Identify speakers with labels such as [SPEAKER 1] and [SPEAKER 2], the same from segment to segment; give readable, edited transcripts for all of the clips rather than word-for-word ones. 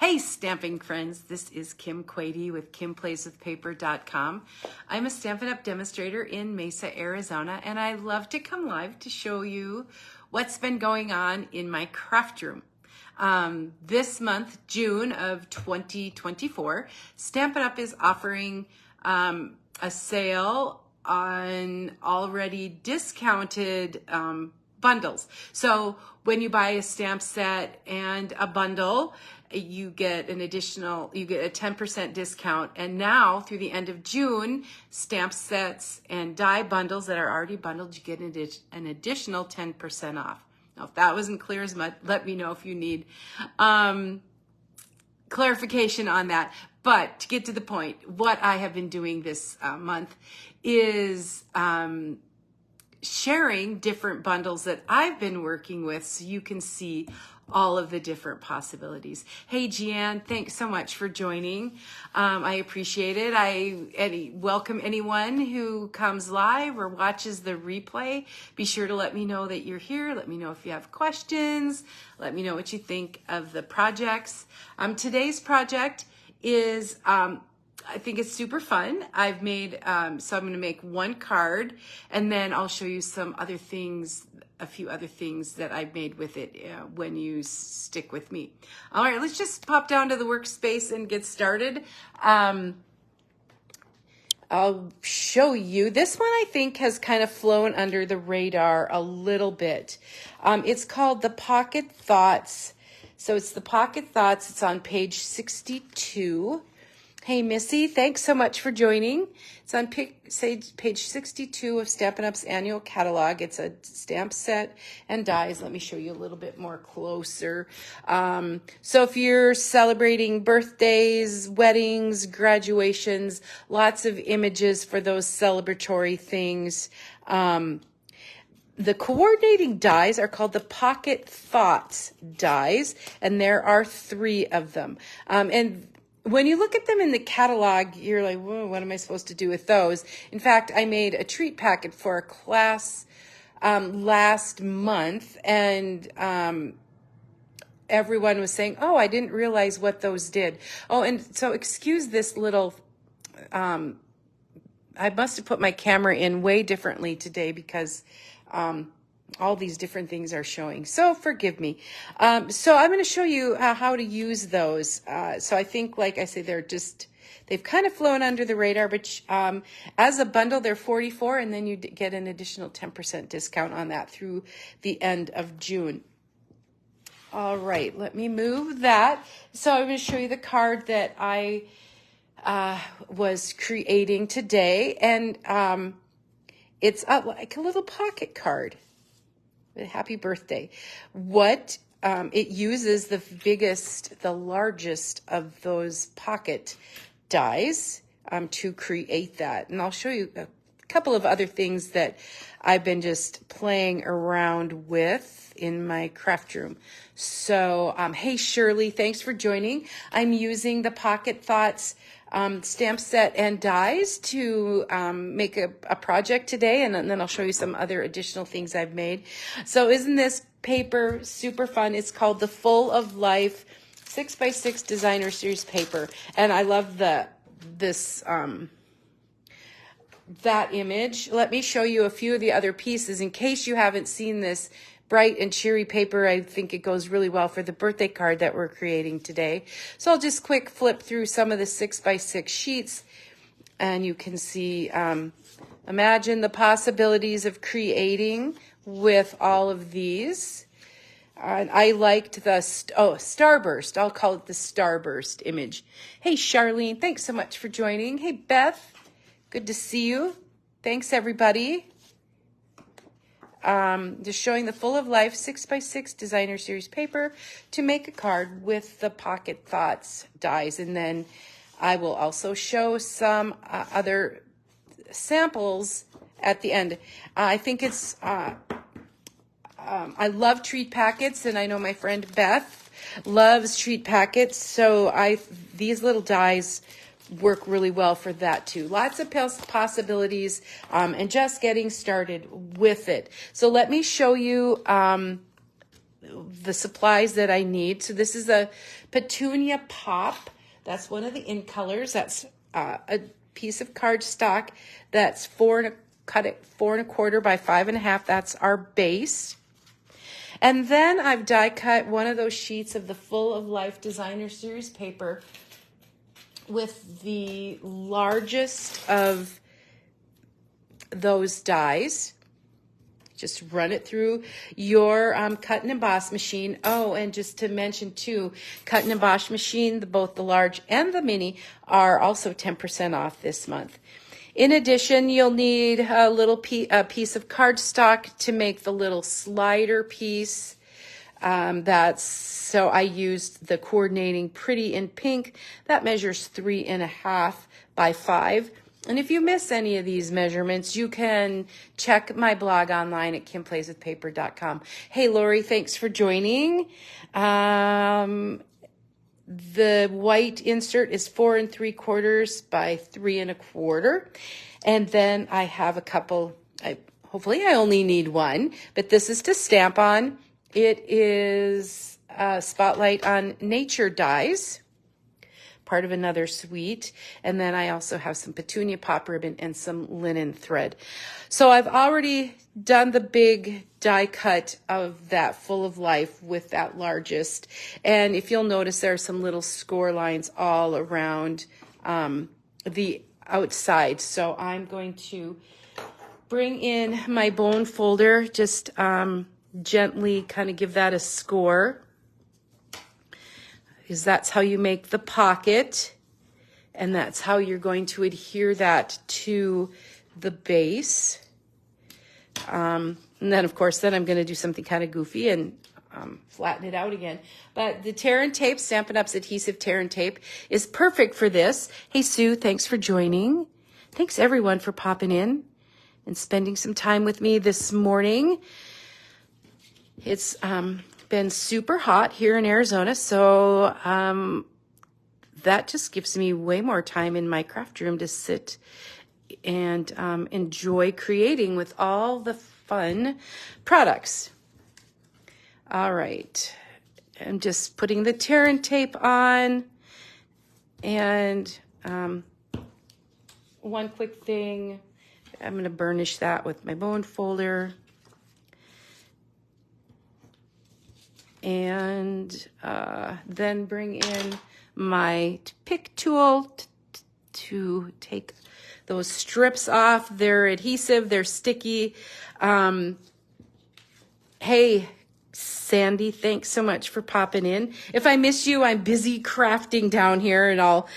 [SPEAKER 1] Hey, stamping friends, this is Kim Quady with KimPlaysWithPaper.com. I'm a Stampin' Up! Demonstrator in Mesa, Arizona, and I love to come live to show you what's been going on in my craft room. This month, June of 2024, Stampin' Up! Is offering a sale on already discounted bundles. So when you buy a stamp set and a bundle, you get a 10% discount. And now through the end of June, stamp sets and die bundles that are already bundled, you get an additional 10% off. Now, if that wasn't clear as much, let me know if you need clarification on that. But to get to the point, what I have been doing this month is sharing different bundles that I've been working with so you can see all of the different possibilities. Hey, Jeanne, thanks so much for joining. I appreciate it. I welcome anyone who comes live or watches the replay. Be sure to let me know that you're here. Let me know if you have questions. Let me know what you think of the projects. Today's project is I think it's super fun. I've made, so I'm going to make one card and then I'll show you some other things, a few other things that I've made with it when you stick with me. All right, let's just pop down to the workspace and get started. I'll show you. This one I think has kind of flown under the radar a little bit. It's called the Pocket Thoughts. So it's the Pocket Thoughts. It's on page 62. Hey, Missy, thanks so much for joining. It's on page 62 of Stampin' Up's annual catalog. It's a stamp set and dies. Let me show you a little bit more closer. So if you're celebrating birthdays, weddings, graduations, lots of images for those celebratory things. The coordinating dies are called the Pocket Thoughts dies, and there are 3 of them. And when you look at them in the catalog, you're like, whoa, what am I supposed to do with those? In fact, I made a treat packet for a class last month, and everyone was saying, oh, I didn't realize what those did. Oh, and so excuse this little, I must have put my camera in way differently today because all these different things are showing. So forgive me. So I'm going to show you how to use those. So I think, like I say, they've kind of flown under the radar, but as a bundle, they're $44, and then you get an additional 10% discount on that through the end of June. All right, let me move that. So I'm going to show you the card that I was creating today, and it's like a little pocket card. Happy birthday. What it uses the largest of those pocket dies to create that. And I'll show you a couple of other things that I've been just playing around with in my craft room. So, hey, Shirley, thanks for joining. I'm using the Pocket Thoughts stamp set and dies to make a project today, and then I'll show you some other additional things I've made. So isn't this paper super fun? It's called the Full of Life 6x6 Designer Series paper, and I love that image. Let me show you a few of the other pieces in case you haven't seen this bright and cheery paper. I think it goes really well for the birthday card that we're creating today. So I'll just quick flip through some of the 6x6 sheets, and you can see, imagine the possibilities of creating with all of these. I liked the, Starburst. I'll call it the Starburst image. Hey, Charlene, thanks so much for joining. Hey, Beth, good to see you. Thanks, everybody. Just showing the Full of Life 6x6 Designer Series paper to make a card with the Pocket Thoughts dies. And then I will also show some other samples at the end. I think it's, I love treat packets, and I know my friend Beth loves treat packets. So these little dies work really well for that too. Lots of possibilities, and just getting started with it. So let me show you the supplies that I need. So this is a Petunia Pop. That's one of the in colors. That's a piece of cardstock that's cut it 4 1/4 by 5 1/2. That's our base. And then I've die cut one of those sheets of the Full of Life Designer Series paper with the largest of those dies. Just run it through your cut and emboss machine. Oh, and just to mention too, cut and emboss machine, both the large and the mini are also 10% off this month. In addition, you'll need a little piece of cardstock to make the little slider piece. So I used the coordinating Pretty in Pink. That measures 3 1/2 by 5. And if you miss any of these measurements, you can check my blog online at kimplayswithpaper.com. Hey, Lori, thanks for joining. The white insert is 4 3/4 by 3 1/4. And then I have a couple, hopefully I only need one, but this is to stamp on. It is a Spotlight on Nature dies, part of another suite. And then I also have some Petunia Pop ribbon and some linen thread. So I've already done the big die cut of that Full of Life with that largest. And if you'll notice, there are some little score lines all around the outside. So I'm going to bring in my bone folder, just gently kind of give that a score, because that's how you make the pocket, and that's how you're going to adhere that to the base. And then, of course, then I'm going to do something kind of goofy and flatten it out again. But the tear and tape, Stampin' Up's adhesive tear and tape, is perfect for this. Hey, Sue, thanks for joining. Thanks, everyone, for popping in and spending some time with me this morning. It's been super hot here in Arizona, so that just gives me way more time in my craft room to sit and enjoy creating with all the fun products. All right, I'm just putting the tear and tape on, and one quick thing, I'm going to burnish that with my bone folder. And then bring in my pick tool to take those strips off. They're adhesive, they're sticky. Hey, Sandy, thanks so much for popping in. If I miss you, I'm busy crafting down here, and I'll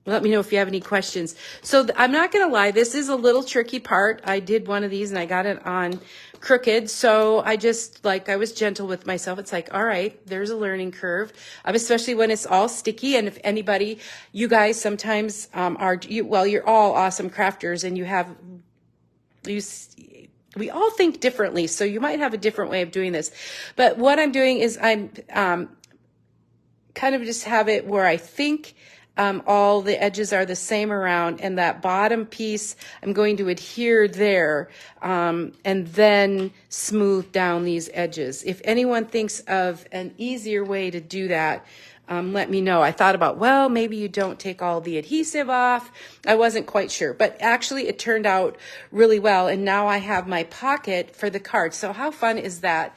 [SPEAKER 1] let me know if you have any questions. So I'm not going to lie, this is a little tricky part. I did one of these and I got it on crooked. So I was gentle with myself. It's like, all right, there's a learning curve, especially when it's all sticky. And if anybody, you guys sometimes you're all awesome crafters, and we all think differently. So you might have a different way of doing this. But what I'm doing is I'm kind of just have it where I think all the edges are the same around, and that bottom piece I'm going to adhere there, and then smooth down these edges. If anyone thinks of an easier way to do that, let me know. I thought about, well, maybe you don't take all the adhesive off. I wasn't quite sure, but actually it turned out really well, and now I have my pocket for the card. So how fun is that?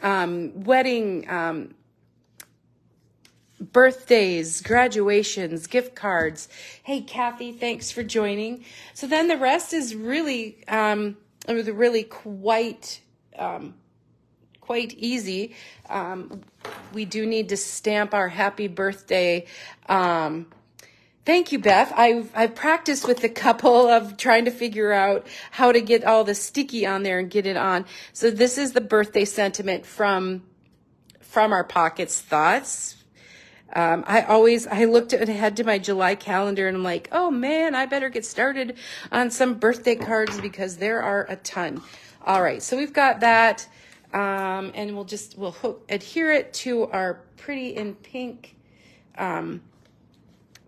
[SPEAKER 1] Wedding, birthdays, graduations, gift cards. Hey, Kathy, thanks for joining. So then the rest is really quite easy. We do need to stamp our happy birthday. Thank you, Beth. I've practiced with a couple of trying to figure out how to get all the sticky on there and get it on. So this is the birthday sentiment from our Pockets Thoughts. I looked ahead to my July calendar, and I'm like, oh man, I better get started on some birthday cards because there are a ton. All right, so we've got that, and we'll adhere it to our Pretty in Pink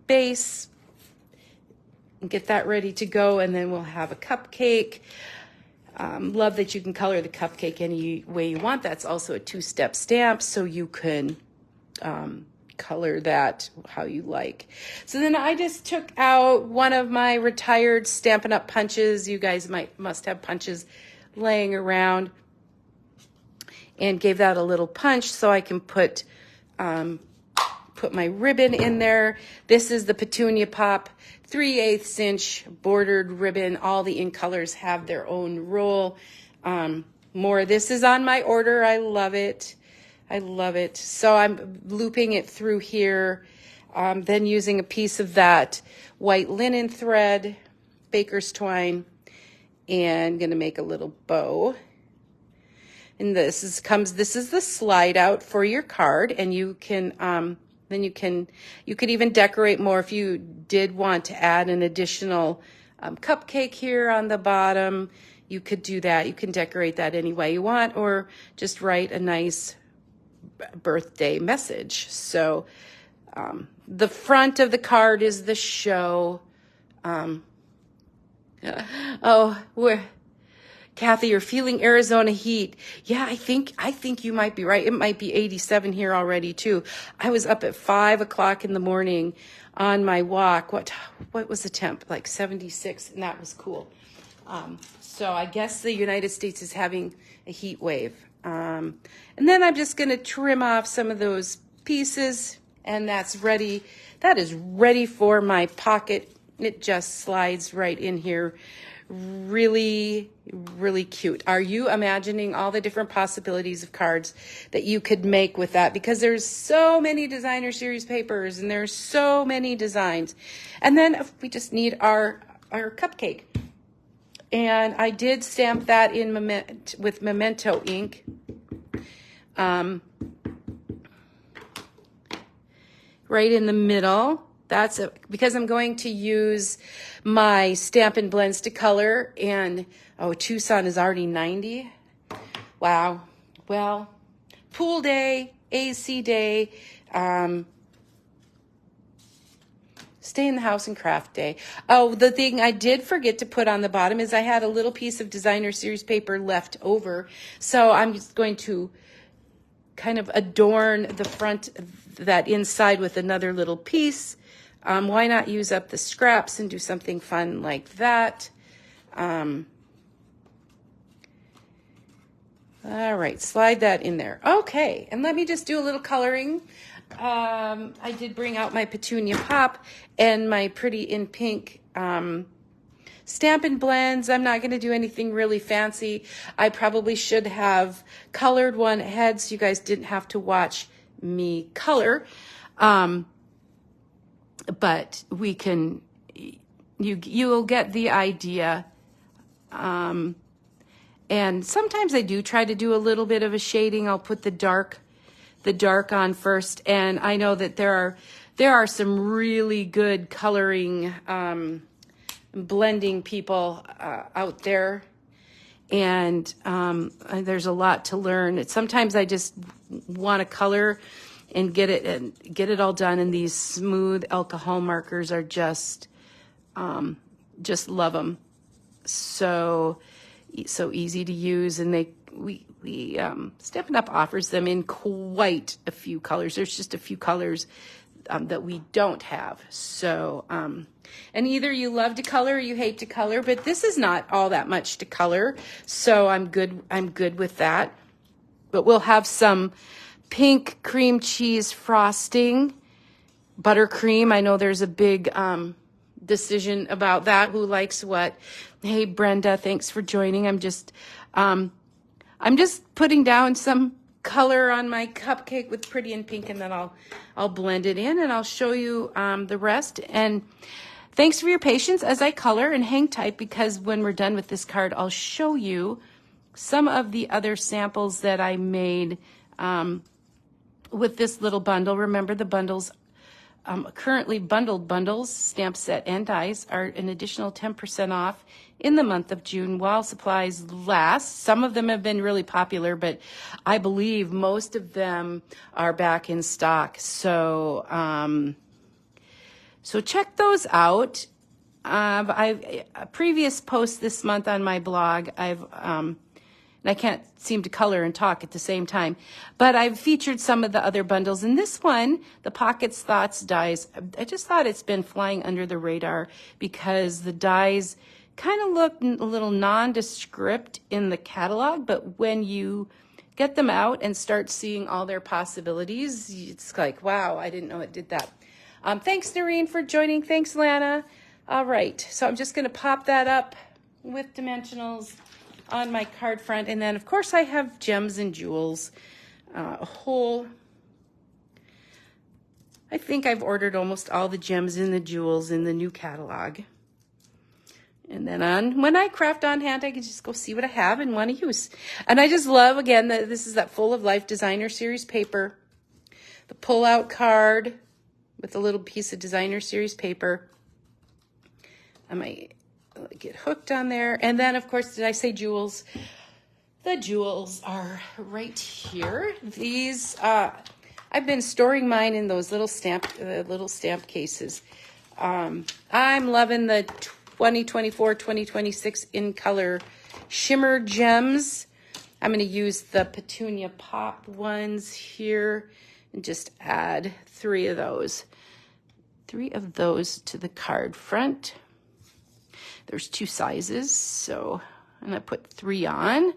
[SPEAKER 1] base and get that ready to go, and then we'll have a cupcake. Love that you can color the cupcake any way you want. That's also a 2-step stamp, so you can color that how you like. So then I just took out one of my retired Stampin' Up! Punches. You guys must have punches laying around, and gave that a little punch so I can put my ribbon in there. This is the Petunia Pop 3/8 inch bordered ribbon. All the in colors have their own roll. More. This is on my order. I love it. I love it. So I'm looping it through here, then using a piece of that white linen thread, baker's twine, and gonna make a little bow. And this is the slide out for your card, and you can then you could even decorate more if you did want to add an additional cupcake here on the bottom. You could do that. You can decorate that any way you want, or just write a nice birthday message. So the front of the card is the show. Kathy, you're feeling Arizona heat. Yeah, I think you might be right. It might be 87 here already too. I was up at 5 o'clock in the morning on my walk. What was the temp? Like 76, and that was cool. So I guess the United States is having a heat wave. And then I'm just going to trim off some of those pieces, and that's ready. That is ready for my pocket. It just slides right in here. Really, really cute. Are you imagining all the different possibilities of cards that you could make with that? Because there's so many designer series papers, and there's so many designs. And then we just need our cupcake. And I did stamp that in with Memento ink. Right in the middle. That's because I'm going to use my Stampin' Blends to color, and Tucson is already 90. Wow. Well, pool day, AC day, stay in the house and craft day. Oh, the thing I did forget to put on the bottom is I had a little piece of designer series paper left over, so I'm just going to kind of adorn the front, that inside, with another little piece. Why not use up the scraps and do something fun like that? All right, slide that in there. Okay, and let me just do a little coloring. I did bring out my Petunia Pop and my Pretty in Pink Stampin' Blends. I'm not going to do anything really fancy. I probably should have colored one ahead so you guys didn't have to watch me color. But we can, you'll get the idea. And sometimes I do try to do a little bit of a shading. I'll put the dark on first. And I know that there are some really good coloring, blending people out there. And there's a lot to learn. Sometimes I just want to color and get it all done, and these smooth alcohol markers are just love them. So easy to use, and we Stampin' Up! Offers them in quite a few colors. There's just a few colors that we don't have. So and either you love to color or you hate to color, but this is not all that much to color, so I'm good with that. But we'll have some pink cream cheese frosting, buttercream. I know there's a big decision about that. Who likes what? Hey, Brenda, thanks for joining. I'm just putting down some color on my cupcake with Pretty in Pink, and then I'll blend it in, and I'll show you the rest. And thanks for your patience as I color, and hang tight, because when we're done with this card, I'll show you some of the other samples that I made with this little bundle. Remember, the bundles, currently bundled bundles, stamp set and dies, are an additional 10% off in the month of June while supplies last. Some of them have been really popular, but I believe most of them are back in stock. So, so check those out. a previous post this month on my blog, and I can't seem to color and talk at the same time, but I've featured some of the other bundles. And this one, the Pockets Thoughts dies, I just thought it's been flying under the radar because the dies kind of look a little nondescript in the catalog, but when you get them out and start seeing all their possibilities, it's like, wow, I didn't know it did that. Thanks, Noreen, for joining. Thanks, Lana. All right, so I'm just going to pop that up with dimensionals on my card front. And then, of course, I have gems and jewels. A whole, I think I've ordered almost all the gems and the jewels in the new catalog. And then when I craft on hand, I can just go see what I have and want to use. And I just love, again, this is that Full of Life Designer Series paper. The pull-out card with a little piece of Designer Series paper. I might get hooked on there. And then, of course, did I say jewels? The jewels are right here. These, I've been storing mine in those little stamp cases. I'm loving the 2024, 2026 in color shimmer gems. I'm going to use the Petunia Pop ones here and just add 3 of those. 3 of those to the card front. There's 2 sizes, so I'm going to put 3 on.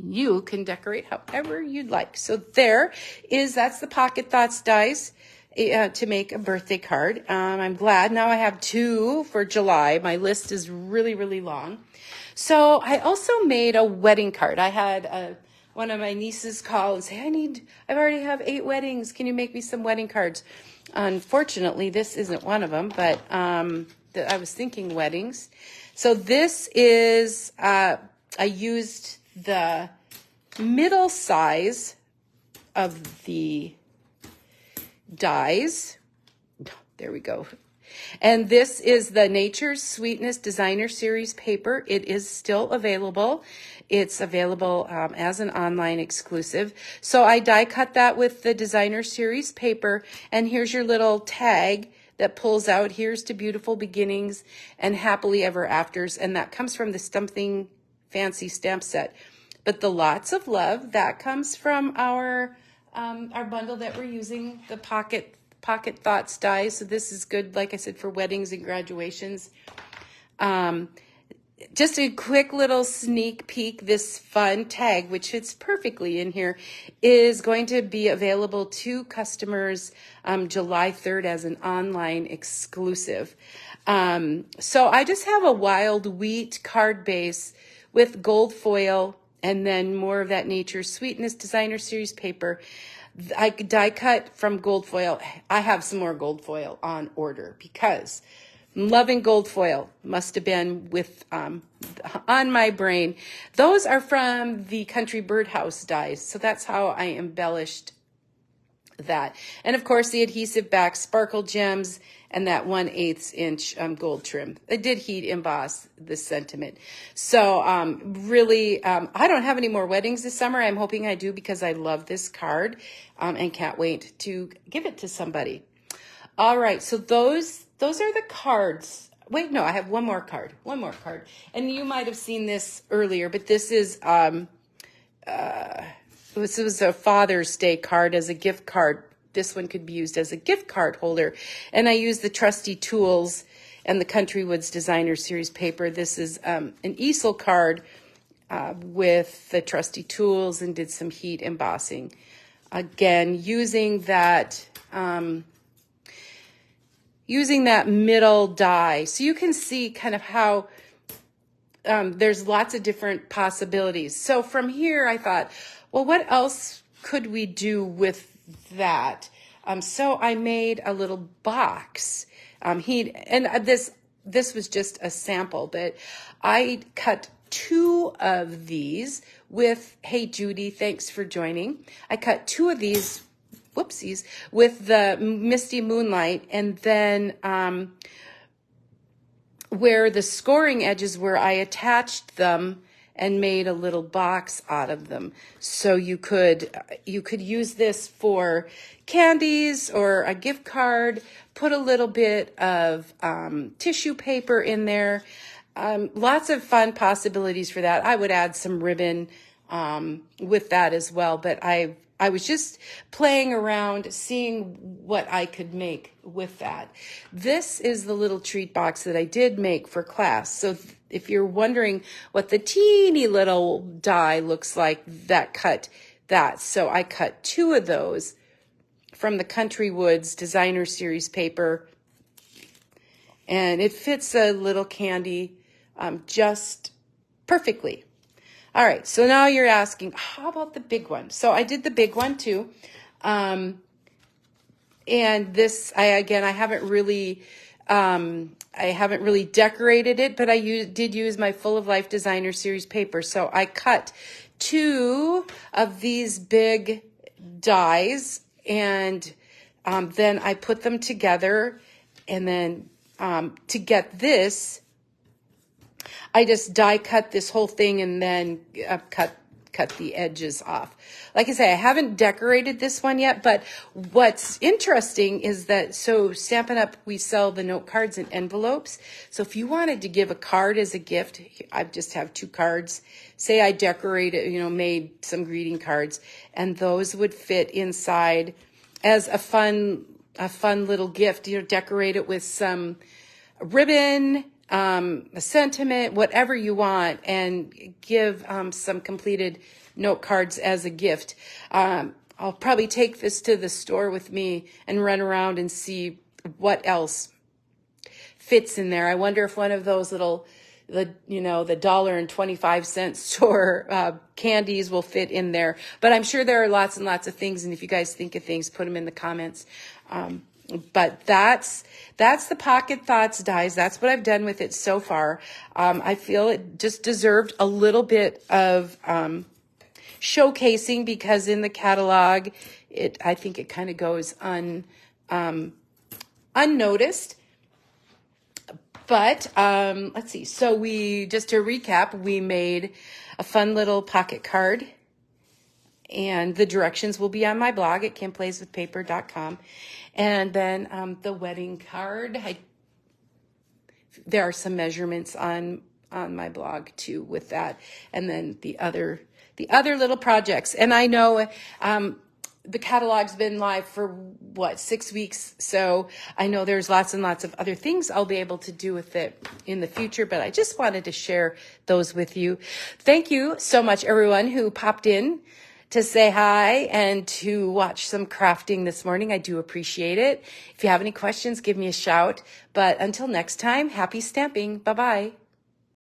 [SPEAKER 1] You can decorate however you'd like. So that's the Pocket Thoughts dies to make a birthday card. I'm glad now I have 2 for July. My list is really, really long. So I also made a wedding card. I had one of my nieces call and say, I already have 8 weddings. Can you make me some wedding cards? Unfortunately, this isn't one of them, but I was thinking weddings. So this is, I used the middle size of the dies. There we go. And this is the Nature's Sweetness Designer Series paper. It is still available. It's available as an online exclusive. So I die cut that with the Designer Series paper. And here's your little tag that pulls out. Here's to beautiful beginnings and happily ever afters. And that comes from the Something Fancy stamp set. But the Lots of Love, that comes from our bundle that we're using, the Pocket Thoughts dies. So this is good, like I said, for weddings and graduations. Just a quick little sneak peek, this fun tag, which fits perfectly in here, is going to be available to customers July 3rd as an online exclusive. So I just have a wild wheat card base with gold foil and then more of that Nature's Sweetness Designer Series paper. I die cut from gold foil. I have some more gold foil on order because I'm loving gold foil. Must have been with on my brain. Those are from the Country Birdhouse dies. So that's how I embellished that. And of course the adhesive back sparkle gems and that 1/8 inch gold trim. It did heat emboss the sentiment. So really, I don't have any more weddings this summer. I'm hoping I do because I love this card and can't wait to give it to somebody. All right, so those are the cards. Wait, no, I have one more card. And you might have seen this earlier, but this is this was a Father's Day card as a gift card. This one could be used as a gift card holder. And I used the Trusty Tools and the Country Woods Designer Series paper. This is an easel card with the Trusty Tools and did some heat embossing. Again, using that middle die. So you can see kind of how there's lots of different possibilities. So from here, I thought, well, what else could we do with that? So I made a little box. This was just a sample, but I cut 2 of these with, hey, Judy, thanks for joining. I cut 2 of these, whoopsies, with the Misty Moonlight, and then where the scoring edges were, I attached them and made a little box out of them. So you could use this for candies or a gift card, put a little bit of tissue paper in there. Lots of fun possibilities for that. I would add some ribbon with that as well, but I was just playing around, seeing what I could make with that. This is the little treat box that I did make for class. So if you're wondering what the teeny little die looks like, that cut that. So I cut 2 of those from the Country Woods Designer Series paper, and it fits a little candy just perfectly. All right, so now you're asking, how about the big one? So I did the big one too. And this, I haven't really decorated it, but I did use my Full of Life Designer Series paper. So I cut 2 of these big dies, and then I put them together, and then to get this, I just die cut this whole thing and then cut the edges off. Like I say, I haven't decorated this one yet, but what's interesting is that, so Stampin' Up, we sell the note cards in envelopes. So if you wanted to give a card as a gift, I just have 2 cards. Say I decorated, made some greeting cards, and those would fit inside as a fun little gift. Decorate it with some ribbon, a sentiment, whatever you want, and give some completed note cards as a gift. I'll probably take this to the store with me and run around and see what else fits in there. I wonder if one of those little, the $1.25 store candies will fit in there. But I'm sure there are lots and lots of things, and if you guys think of things, put them in the comments. But that's the Pocket Thoughts dies. That's what I've done with it so far. I feel it just deserved a little bit of showcasing, because in the catalog, I think it kind of goes unnoticed. But let's see. So just to recap, we made a fun little pocket card, and the directions will be on my blog at kimplayswithpaper.com. And then the wedding card, there are some measurements on my blog too with that. And then the other little projects. And I know the catalog's been live for 6 weeks. So I know there's lots and lots of other things I'll be able to do with it in the future, but I just wanted to share those with you. Thank you so much, everyone who popped in to say hi and to watch some crafting this morning. I do appreciate it. If you have any questions, give me a shout. But until next time, happy stamping. Bye-bye.